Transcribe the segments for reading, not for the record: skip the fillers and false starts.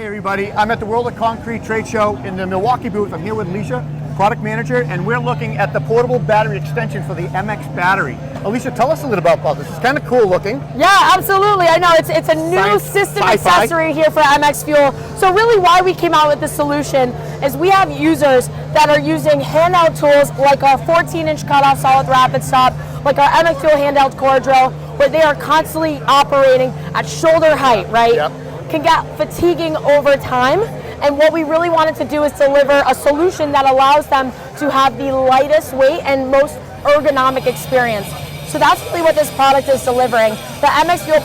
everybody, I'm at the World of Concrete trade show in the Milwaukee booth. I'm here with Alicia, product manager, and we're looking at the portable battery extension for the MX battery. Alicia, tell us a little about this. It's kind of cool looking. Yeah, absolutely. I know it's a new system accessory here for MX Fuel. So really why we came out with this solution is we have users that are using handheld tools like our 14-inch cutoff saw with rapid stop, like our MX Fuel handheld core drill, where they are constantly operating at shoulder height, right? Yep. Can get fatiguing over time. And what we really wanted to do is deliver a solution that allows them to have the lightest weight and most ergonomic experience. So that's really what this product is delivering. The MX Fuel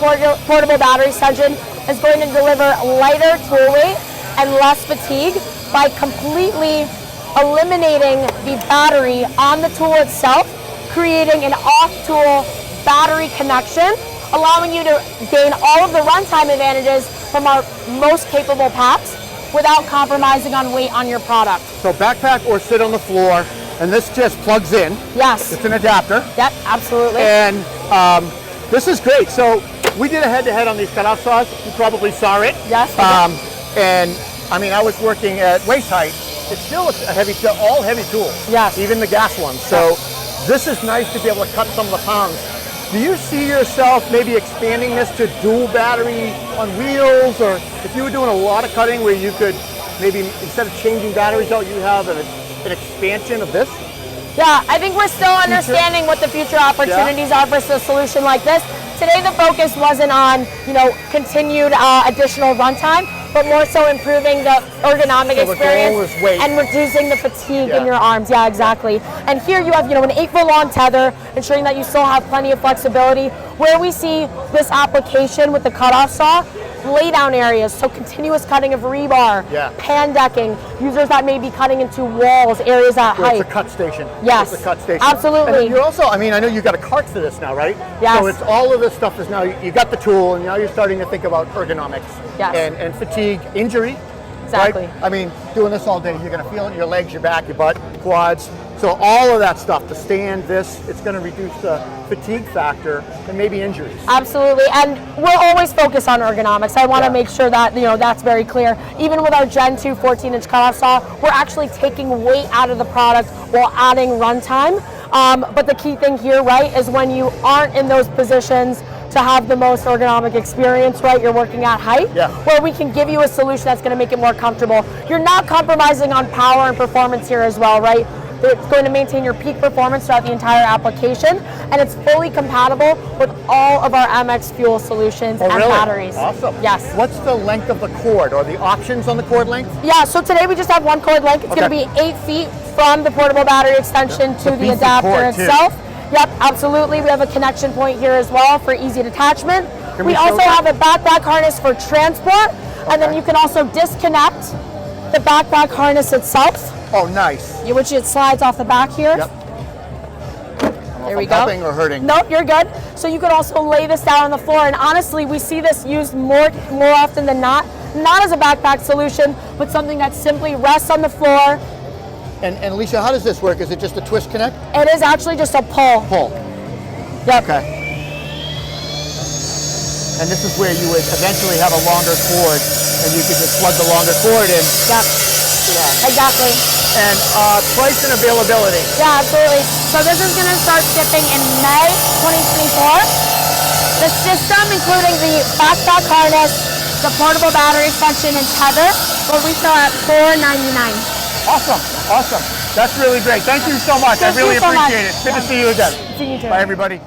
portable battery extension is going to deliver lighter tool weight and less fatigue by completely eliminating the battery on the tool itself, creating an off-tool battery connection, allowing you to gain all of the runtime advantages from our most capable packs without compromising on weight on your product. So backpack or sit on the floor, and this just plugs in. Yes. It's an adapter. Yep, absolutely. And this is great. So we did a head-to-head on these cutoff saws. You probably saw it. Yes. And I mean, I was working at waist height. It's still a heavy, all heavy tools. Yes. Even the gas ones. So this is nice to be able to cut some of the pounds. Do you see yourself maybe expanding this to dual battery on wheels, or if you were doing a lot of cutting where you could maybe, instead of changing batteries out, you have an expansion of this? Yeah, I think we're still understanding what the future opportunities are for a solution like this. Today the focus wasn't on, continued additional runtime, but more so improving the ergonomic experience and reducing the fatigue in your arms. Yeah, exactly. And here you have, an 8-foot long tether, ensuring that you still have plenty of flexibility. Where we see this application with the cutoff saw, lay down areas, so continuous cutting of rebar, pan decking, users that may be cutting into walls, areas at height. It's a cut station. Yes, it's a cut station. Absolutely. And you're also, I know you got a cart for this now, right? Yes. So it's all of this stuff is now, you got the tool, and now you're starting to think about ergonomics and fatigue, injury. Exactly. Right? Doing this all day, you're going to feel it in your legs, your back, your butt, quads. So all of that stuff, the stand, it's going to reduce the fatigue factor and maybe injuries. Absolutely, and we're always focused on ergonomics. I want to make sure that that's very clear. Even with our Gen 2 14-inch cutoff saw, we're actually taking weight out of the product while adding runtime. But the key thing here, right, is when you aren't in those positions to have the most ergonomic experience, right? You're working at height, where we can give you a solution that's going to make it more comfortable. You're not compromising on power and performance here as well, right? It's going to maintain your peak performance throughout the entire application, and it's fully compatible with all of our MX Fuel solutions and batteries. Awesome. Yes. What's the length of the cord, or the options on the cord length? Yeah, so today we just have one cord length. It's going to be 8 feet from the portable battery extension to the adapter itself. Yep, absolutely. We have a connection point here as well for easy detachment. We also have a backpack harness for transport, and then you can also disconnect the backpack harness itself. Oh, nice. Which it slides off the back here. Yep. There we go. Helping or hurting? Nope, you're good. So you could also lay this down on the floor, and honestly, we see this used more often than not as a backpack solution, but something that simply rests on the floor. And Alicia, how does this work? Is it just a twist connect? It is actually just a pull. Pull. Yep. Okay. And this is where you would eventually have a longer cord, and you could just plug the longer cord in. Yep. Exactly. And price and availability. Yeah, absolutely. So this is going to start shipping in May 2024. The system, including the backpack harness, the portable battery extension, and tether, will retail at $499. Awesome. Awesome. That's really great. Thank you so much. I really appreciate it. Good to see you again. See you too. Bye, everybody.